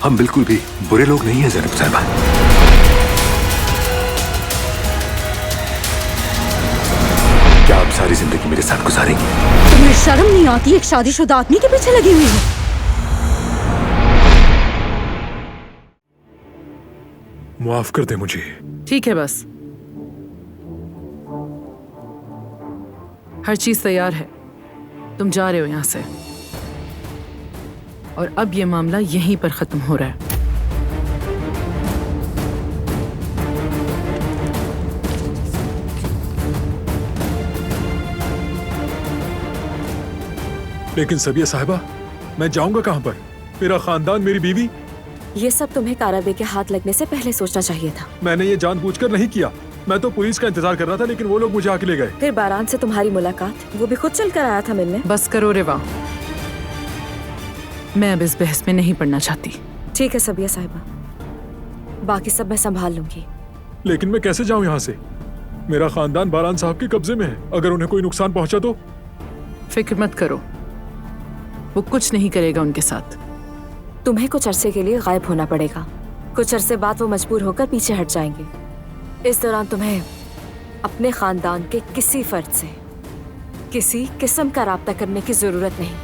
हम बिल्कुल भी बुरे लोग नहीं हैं ज़ैनब साहिबा। क्या आप सारी जिंदगी मेरे साथ गुजारेंगी? तुम्हें शर्म नहीं आती एक शादीशुदा आदमी के पीछे लगी हुई है? माफ कर दे मुझे। ठीक है बस, हर चीज तैयार है, तुम जा रहे हो यहां से और अब ये मामला यहीं पर खत्म हो रहा है। लेकिन सबिया साहिबा, मैं जाऊंगा कहां पर? मेरा खानदान, मेरी बीवी। ये सब तुम्हें काराबे के हाथ लगने से पहले सोचना चाहिए था। मैंने ये जानबूझकर नहीं किया। मैं तो पुलिस का इंतजार कर रहा था, लेकिन वो लोग मुझे आके ले गए। फिर बारान से तुम्हारी मुलाकात, वो भी खुद चल कर आया था मिलने। बस करो रिवा, मैं अब इस बहस में नहीं पड़ना चाहती। ठीक है सबिया साहिबा, बाकी सब मैं संभाल लूंगी। लेकिन मैं कैसे जाऊं यहाँ से? मेरा खानदान बारान साहब के कब्जे में है। अगर उन्हें कोई नुकसान पहुंचा तो? फिक्र मत करो, वो कुछ नहीं करेगा उनके साथ। तुम्हें कुछ अरसे के लिए गायब होना पड़ेगा। कुछ अरसे बाद वो मजबूर होकर पीछे हट जाएंगे। इस दौरान तुम्हें अपने खानदान के किसी फर्द से किसी किस्म का राब्ता करने की जरूरत नहीं।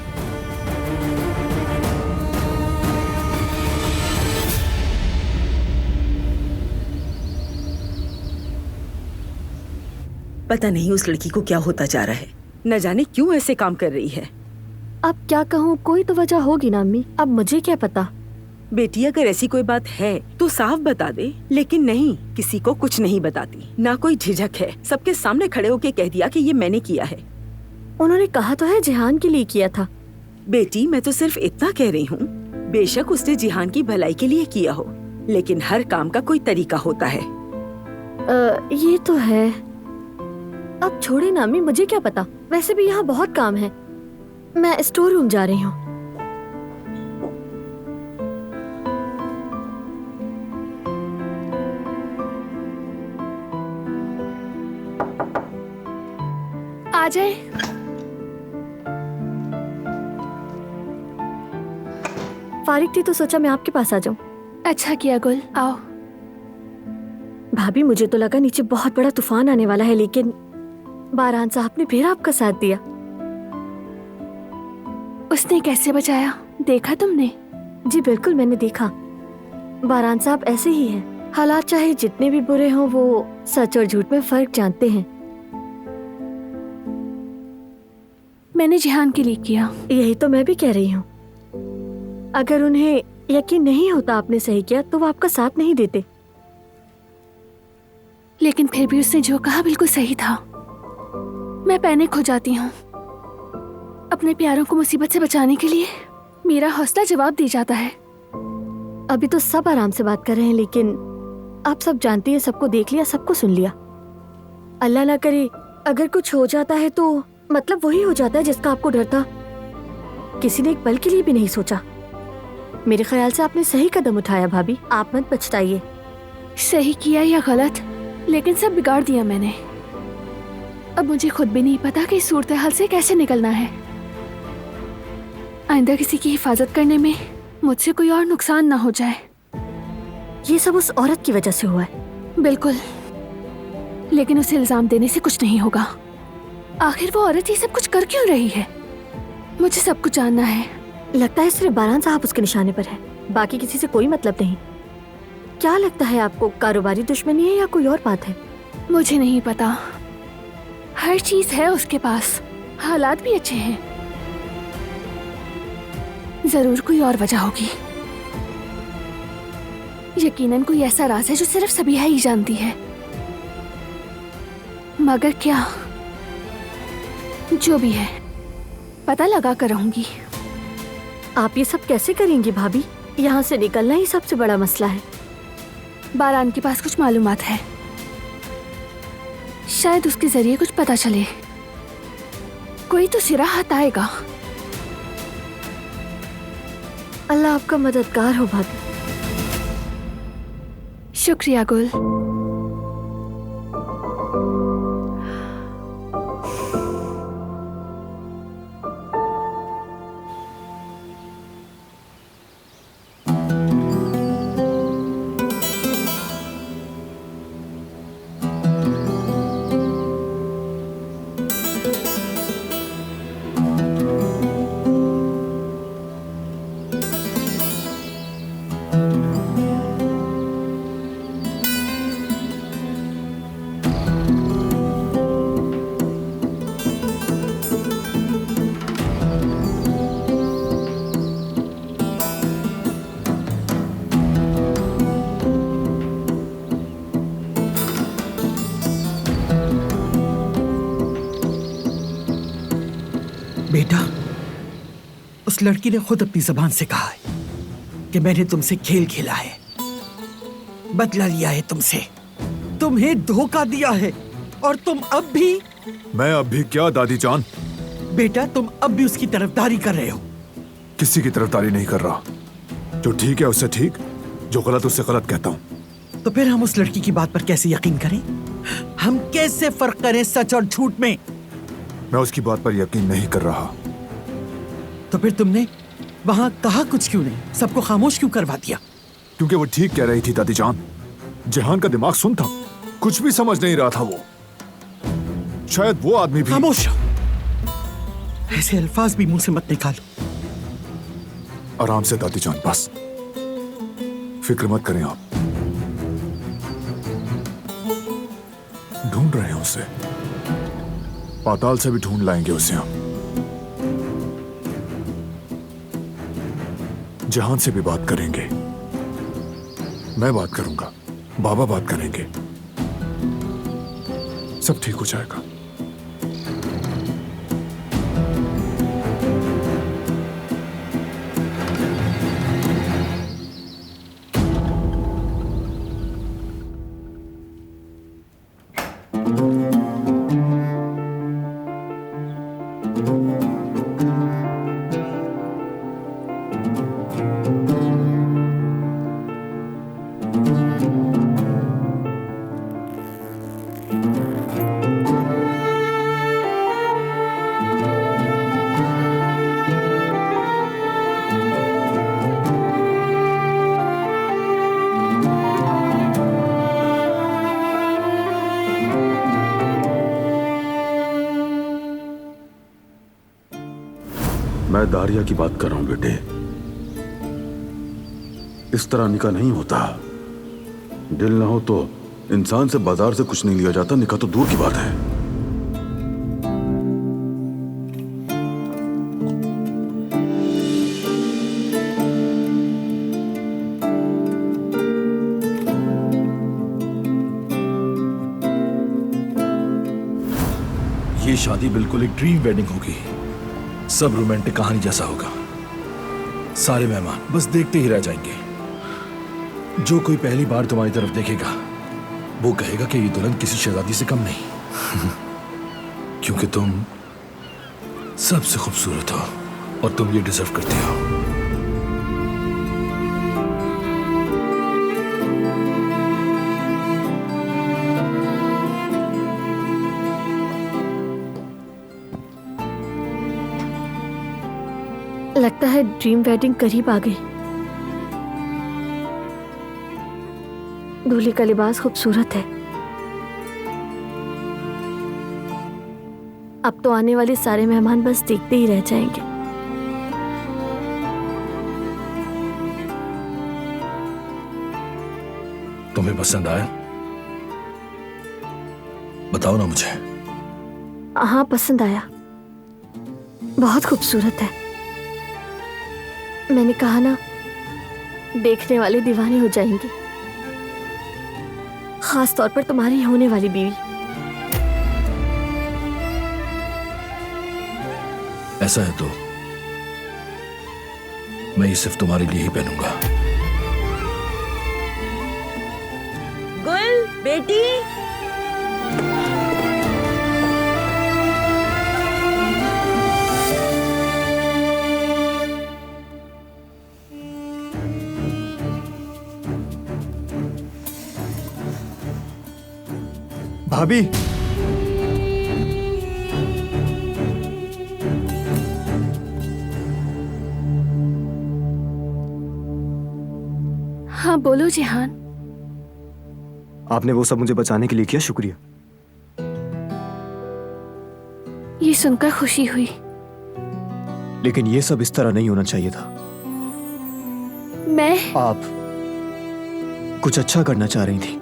पता नहीं उस लड़की को क्या होता जा रहा है, न जाने क्यों ऐसे काम कर रही है। अब क्या कहूँ, कोई तो वजह होगी ना अम्मी, अब मुझे क्या पता। बेटी अगर ऐसी कोई बात है तो साफ बता दे, लेकिन नहीं, किसी को कुछ नहीं बताती, ना कोई झिझक है। सबके सामने खड़े होके कह दिया कि ये मैंने किया है। उन्होंने कहा तो है जिहान के लिए किया था। बेटी मैं तो सिर्फ इतना कह रही हूँ, बेशक उसने जिहान की भलाई के लिए किया हो, लेकिन हर काम का कोई तरीका होता है। ये तो है। अब छोड़े ना अम्मी, मुझे क्या पता। वैसे भी यहाँ बहुत काम है, मैं स्टोर रूम जा रही हूँ। आ जाए। फारिग थी तो सोचा मैं आपके पास आ जाऊं। अच्छा किया गुल, आओ। भाभी मुझे तो लगा नीचे बहुत बड़ा तूफान आने वाला है, लेकिन बारान साहब ने फिर आपका साथ दिया। उसने कैसे बचाया, देखा तुमने? जी बिल्कुल, मैंने देखा। बारान साहब ऐसे ही हैं। हालात चाहे जितने भी बुरे हों, वो सच और झूठ में फर्क जानते हैं। मैंने जिहान के लिए किया। यही तो मैं भी कह रही हूँ। अगर उन्हें यकीन नहीं होता आपने सही किया तो वो आपका साथ नहीं देते। लेकिन फिर भी उसने जो कहा बिल्कुल सही था। मैं पैनिक हो जाती हूँ। अपने प्यारों को मुसीबत से बचाने के लिए मेरा हौसला जवाब दे जाता है। अभी तो सब आराम से बात कर रहे हैं, लेकिन आप सब जानती है, सबको देख लिया, सबको सुन लिया। अल्लाह ना करे अगर कुछ हो जाता है तो मतलब वही हो जाता है जिसका आपको डर था। किसी ने एक पल के लिए भी नहीं सोचा। मेरे ख्याल से आपने सही कदम उठाया भाभी, आप मत पछताइए। सही किया या गलत, लेकिन सब बिगाड़ दिया मैंने। अब मुझे खुद भी नहीं पता कि इस सूरत हाल से कैसे निकलना है। आइंदा किसी की हिफाजत करने में मुझसे कोई और नुकसान ना हो जाए। ये सब उस औरत की वजह से हुआ है। बिल्कुल, लेकिन उसे इल्जाम देने से कुछ नहीं होगा। आखिर वो औरत ये सब कुछ कर क्यों रही है? मुझे सब कुछ जानना है। लगता है सिर्फ बारान साहब उसके निशाने पर है, बाकी किसी से कोई मतलब नहीं। क्या लगता है आपको, कारोबारी दुश्मनी है या कोई और बात है? मुझे नहीं पता। हर चीज है उसके पास, हालात भी अच्छे हैं। जरूर कोई और वजह होगी। यकीनन कोई ऐसा राज है जो सिर्फ सबिहा ही जानती है। मगर क्या? जो भी है पता लगा कर रहूंगी। आप ये सब कैसे करेंगी भाभी? यहाँ से निकलना ही सबसे बड़ा मसला है। बारान के पास कुछ मालूमात है, शायद उसके जरिए कुछ पता चले। कोई तो सिरा हाथ आएगा। अल्लाह आपका मददगार हो भाभी। शुक्रिया गुल। उस लड़की ने खुद अपनी जबान से कहा है कि मैंने तुमसे खेल खेला है, बदला लिया है तुमसे, तुम्हें धोखा दिया है, और तुम अब भी। मैं अब भी क्या दादी जान? बेटा, तुम अब भी उसकी तरफदारी कर रहे हो। किसी की तरफदारी नहीं कर रहा। जो ठीक है उससे ठीक, जो गलत उससे गलत कहता हूँ। तो फिर हम उस लड़की की बात पर कैसे यकीन करें? हम कैसे फर्क करें सच और झूठ में? मैं उसकी बात पर यकीन नहीं कर रहा। तो फिर तुमने वहां कहा कुछ क्यों नहीं? सबको खामोश क्यों करवा दिया? क्योंकि वो ठीक कह रही थी दादी जान। जहान का दिमाग सुन था, कुछ भी समझ नहीं रहा था वो। शायद वो आदमी भी। खामोश रहो। ऐसे अल्फाज भी मुंह से मत निकालो। आराम से दादी जान, बस फिक्र मत करें आप। ढूंढ रहे हैं उसे, पाताल से भी ढूंढ लाएंगे उसे हम। जहान से भी बात करेंगे, मैं बात करूंगा, बाबा बात करेंगे, सब ठीक हो जाएगा। मैं दारिया की बात कर रहा हूं बेटे। इस तरह निकाह नहीं होता। दिल ना हो तो इंसान से बाजार से कुछ नहीं लिया जाता, निकाह तो दूर की बात है। ये शादी बिल्कुल एक ड्रीम वेडिंग होगी। सब रोमांटिक कहानी जैसा होगा। सारे मेहमान बस देखते ही रह जाएंगे। जो कोई पहली बार तुम्हारी तरफ देखेगा वो कहेगा कि ये दुल्हन किसी शहजादी से कम नहीं। क्योंकि तुम सबसे खूबसूरत हो और तुम ये डिजर्व करते हो। लगता है ड्रीम वेडिंग करीब आ गई। दूल्हे का लिबास खूबसूरत है। अब तो आने वाले सारे मेहमान बस देखते ही रह जाएंगे। तुम्हें पसंद आया? बताओ ना मुझे। हाँ, पसंद आया। बहुत खूबसूरत है। मैंने कहा ना, देखने वाले दीवाने हो जाएंगे, खास तौर पर तुम्हारी होने वाली बीवी। ऐसा है तो मैं ये सिर्फ तुम्हारे लिए ही पहनूंगा। गुल बेटी, भाभी, हाँ बोलो जिहान। आपने वो सब मुझे बचाने के लिए किया, शुक्रिया। ये सुनकर खुशी हुई। लेकिन ये सब इस तरह नहीं होना चाहिए था। मैं आप कुछ अच्छा करना चाह रही थी,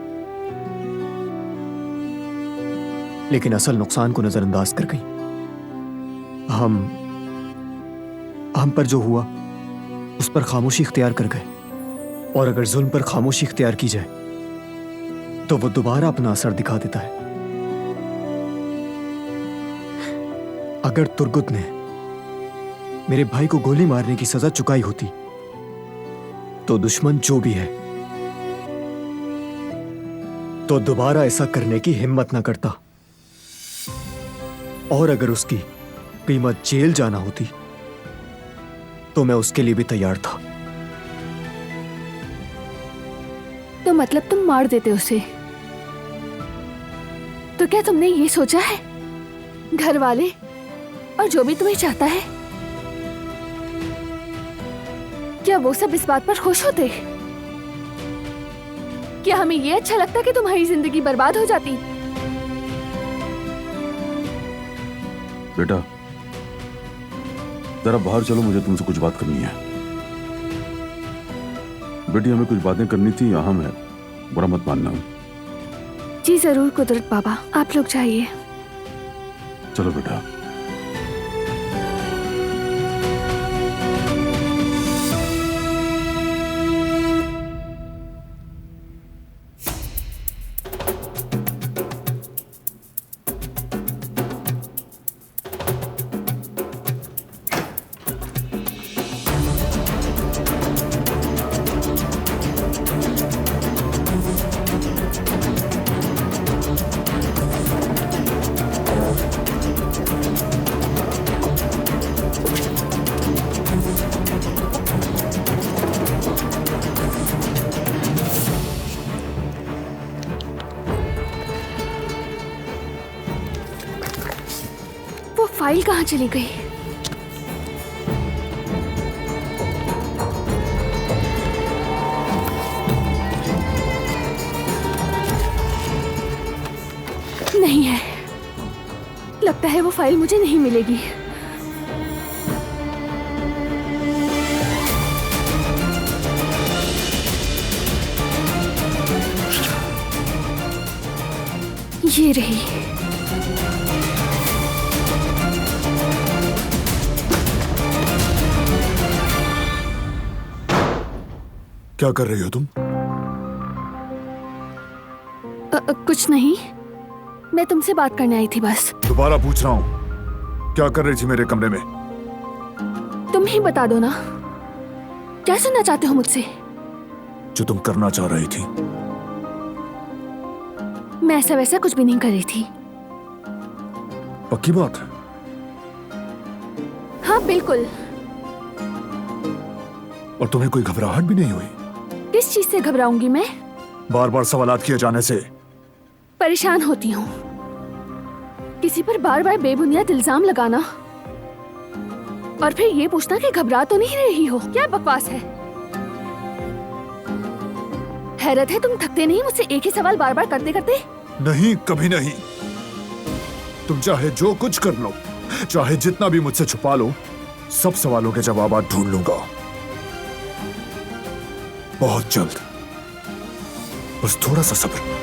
लेकिन असल नुकसान को नजरअंदाज कर गई। हम पर जो हुआ उस पर खामोशी इख्तियार कर गए, और अगर जुल्म पर खामोशी इख्तियार की जाए तो वो दोबारा अपना असर दिखा देता है। अगर तुर्गुत ने मेरे भाई को गोली मारने की सजा चुकाई होती तो दुश्मन जो भी है तो दोबारा ऐसा करने की हिम्मत ना करता। और अगर उसकी कीमत जेल जाना होती तो मैं उसके लिए भी तैयार था। तो मतलब तुम मार देते उसे? तो क्या तुमने ये सोचा है घर वाले और जो भी तुम्हें चाहता है, क्या वो सब इस बात पर खुश होते? क्या हमें ये अच्छा लगता कि तुम्हारी जिंदगी बर्बाद हो जाती? बेटा जरा बाहर चलो, मुझे तुमसे कुछ बात करनी है। बेटी हमें कुछ बातें करनी थी, अहम है, बुरा मत मानना। जी जरूर कुदरत बाबा, आप लोग जाइए। चलो बेटा। फाइल कहाँ चली गई? नहीं है, लगता है वो फाइल मुझे नहीं मिलेगी। ये रही। क्या कर रही हो तुम? कुछ नहीं, मैं तुमसे बात करने आई थी बस। दोबारा पूछ रहा हूँ, क्या कर रही थी मेरे कमरे में? तुम ही बता दो ना, क्या सुनना चाहते हो मुझसे? जो तुम करना चाह रही थी। मैं ऐसा वैसा कुछ भी नहीं कर रही थी। पक्की बात है? हाँ बिल्कुल। और तुम्हें कोई घबराहट भी नहीं हुई? किस चीज से घबराऊंगी मैं? बार बार सवालात किए जाने से। परेशान होती हूँ, किसी पर बार बार बेबुनियाद इल्जाम लगाना और फिर ये पूछना कि घबरा तो नहीं रही हो। क्या बकवास है? हैरत है तुम थकते नहीं मुझसे एक ही सवाल बार बार करते करते? नहीं, कभी नहीं। तुम चाहे जो कुछ कर लो, चाहे जितना भी मुझसे छुपा लो, सब सवालों के जवाब ढूंढ लूंगा बहुत जल्द। बस थोड़ा सा सब्र।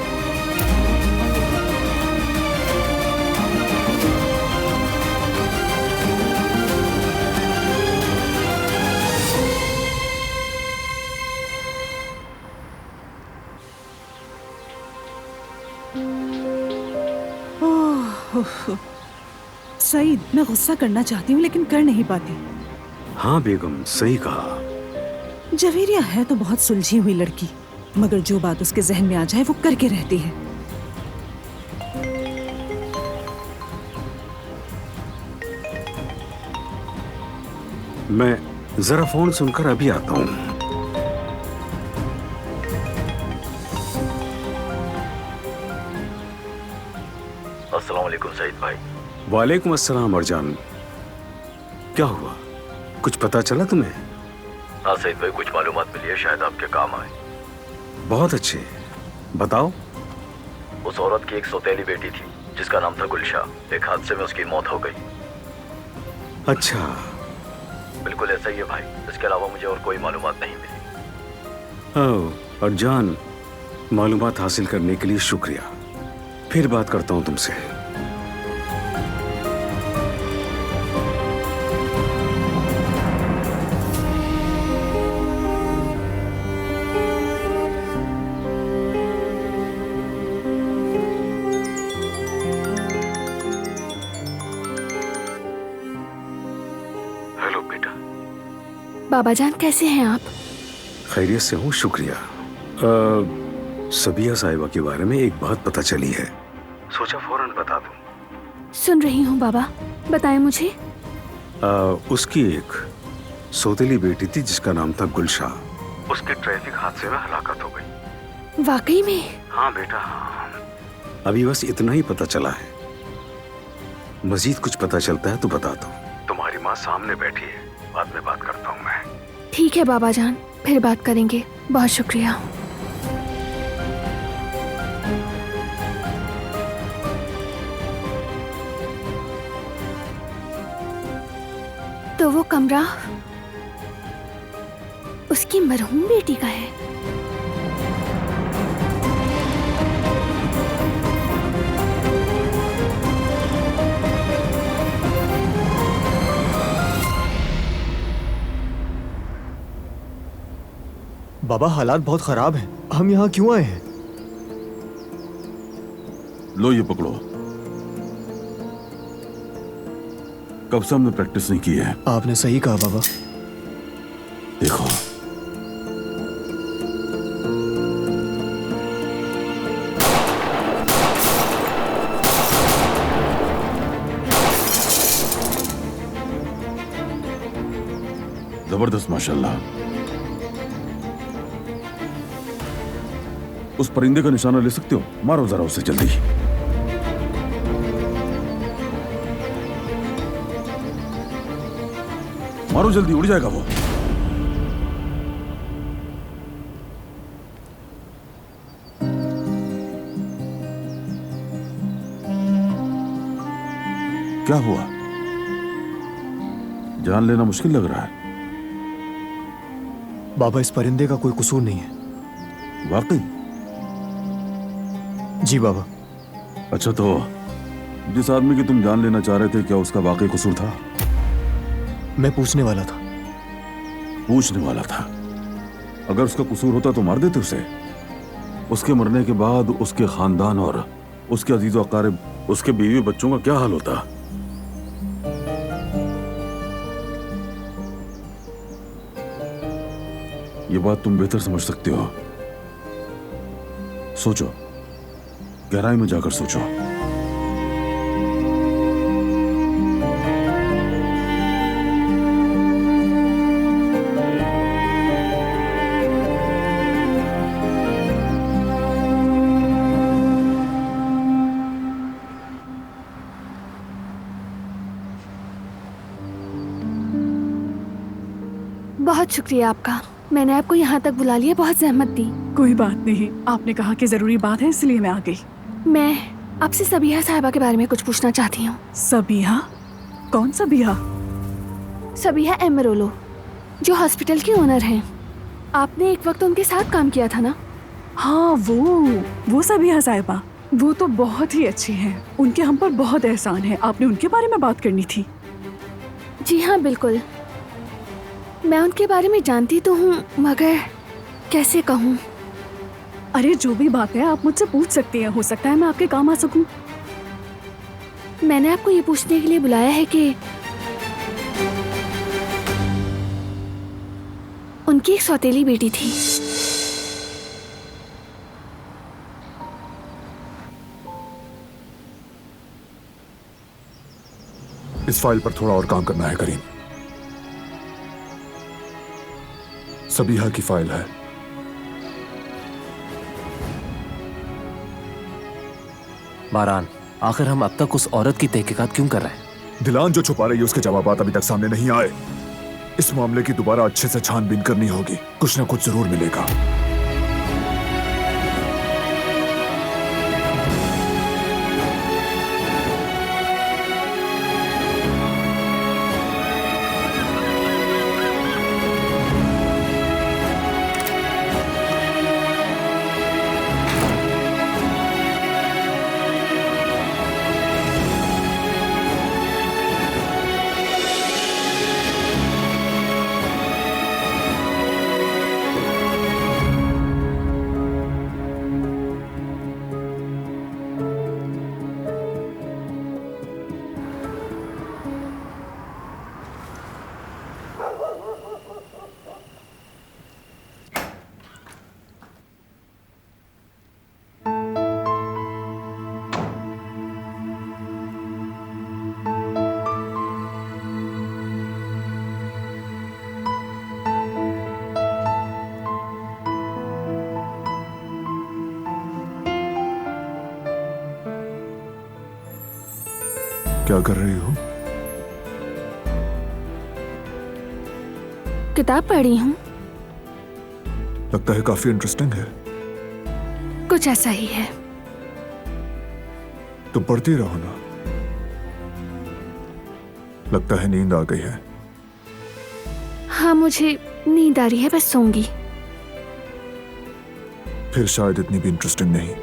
सईद, मैं गुस्सा करना चाहती हूँ लेकिन कर नहीं पाती। हाँ बेगम, सही कहा। जवेरिया है तो बहुत सुलझी हुई लड़की, मगर जो बात उसके जहन में आ जाए वो करके रहती है। मैं जरा फोन सुनकर अभी आता हूँ। अस्सलाम वालेकुम सईद भाई। वालेकुम अस्सलाम अर्जान। क्या हुआ, कुछ पता चला तुम्हें? हाँ सईद भाई, कुछ मालूमात मिली है, शायद आपके काम आए। बहुत अच्छे, बताओ। उस औरत की एक सौतेली बेटी थी जिसका नाम था गुलशा। एक हादसे में उसकी मौत हो गई। अच्छा, बिल्कुल ऐसा ही है भाई, इसके अलावा मुझे और कोई मालूमात नहीं मिली। ओह अर्जान, मालूमात हासिल करने के लिए शुक्रिया। फिर बात करता हूँ तुमसे। हेलो बेटा। बेटा। बाबा जान कैसे हैं आप? खैरियत से हूँ, शुक्रिया। सबिया साहिबा के बारे में एक बात पता चली है, सोचा फौरन बता दूं। सुन रही हूँ बाबा, बताएं मुझे। उसकी एक सौतेली बेटी थी जिसका नाम था गुलशा। उसके ट्रैफिक हादसे में हलाकत हो गई। वाकई में? हाँ बेटा, हाँ। अभी बस इतना ही पता चला है, मजीद कुछ पता चलता है तो बता दो। तुम्हारी माँ सामने बैठी है, बाद में बात करता हूँ मैं। ठीक है बाबा जान, फिर बात करेंगे। बहुत शुक्रिया। तो वो कमरा उसकी मरहूम बेटी का है। बाबा हालात बहुत खराब हैं। हम यहाँ क्यों आए हैं? लो ये पकड़ो। कब से हमने प्रैक्टिस नहीं की है। आपने सही कहा बाबा। देखो, जबरदस्त माशाल्लाह। उस परिंदे का निशाना ले सकते हो? मारो जरा उसे जल्दी। मारो जल्दी, उड़ जाएगा वो। क्या हुआ? जान लेना मुश्किल लग रहा है। बाबा इस परिंदे का कोई कसूर नहीं है। वाकई? जी बाबा। अच्छा, तो जिस आदमी की तुम जान लेना चाह रहे थे, क्या उसका वाकई कसूर था? मैं पूछने वाला था। पूछने वाला था? अगर उसका कसूर होता तो मार देते उसे। उसके मरने के बाद उसके खानदान और उसके अजीज़ो अकारिब, उसके बीवी बच्चों का क्या हाल होता? ये बात तुम बेहतर समझ सकते हो। सोचो, गहराई में जाकर सोचो। बहुत शुक्रिया आपका, मैंने आपको यहाँ तक बुला लिया, बहुत जहमत दी। कोई बात नहीं, आपने कहा कि जरूरी बात है इसलिए मैं आ गई। मैं आपसे सबीहा साहिबा के बारे में कुछ पूछना चाहती हूँ। सबीहा? कौन सबीहा? सबीहा एमरोलो, जो हॉस्पिटल की ओनर हैं। आपने एक वक्त उनके साथ काम किया था ना? हाँ, वो सबीहा साहिबा, वो तो बहुत ही अच्छी हैं। उनके हम पर बहुत एहसान है। आपने उनके बारे में बात करनी थी। जी हाँ बिल्कुल, मैं उनके बारे में जानती तो हूँ, मगर कैसे कहूँ? अरे जो भी बात है आप मुझसे पूछ सकती हैं, हो सकता है मैं आपके काम आ सकूं। मैंने आपको ये पूछने के लिए बुलाया है कि उनकी एक सौतेली बेटी थी। इस फाइल पर थोड़ा और काम करना है करीम। सबीहा की फाइल है। मारान, आखिर हम अब तक उस औरत की तहकीकात क्यों कर रहे हैं? दिलान जो छुपा रही है उसके जवाबात अभी तक सामने नहीं आए। इस मामले की दोबारा अच्छे से छानबीन करनी होगी, कुछ ना कुछ जरूर मिलेगा। क्या कर रही हो? किताब पढ़ी हूँ। लगता है काफी इंटरेस्टिंग है। कुछ ऐसा ही है। तुम पढ़ती रहो ना। लगता है नींद आ गई है। हाँ, मुझे नींद आ रही है, बस सोऊंगी। फिर शायद इतनी भी इंटरेस्टिंग नहीं।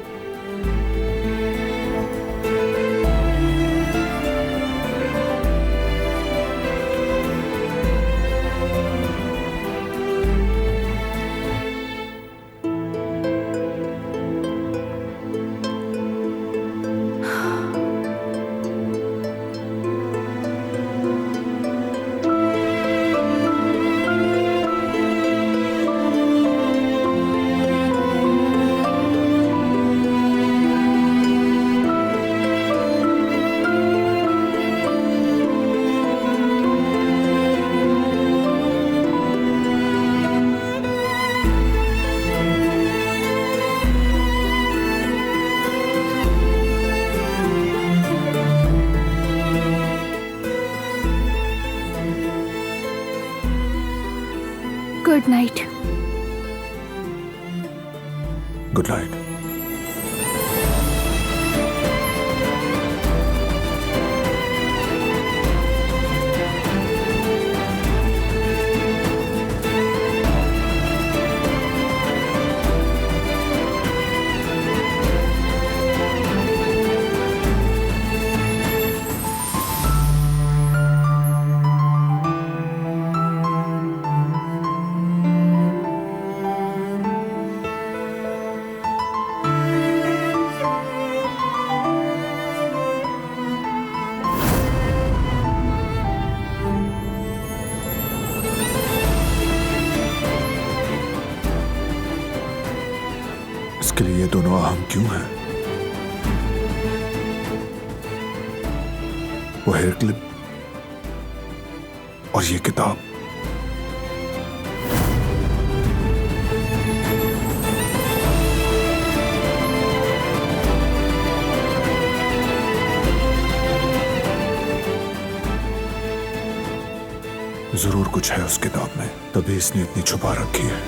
Good night. Good night. इसके लिए ये दोनों अहम क्यों हैं? वो हेयर क्लिप और ये किताब। जरूर कुछ है उस किताब में, तभी इसने इतनी छुपा रखी है।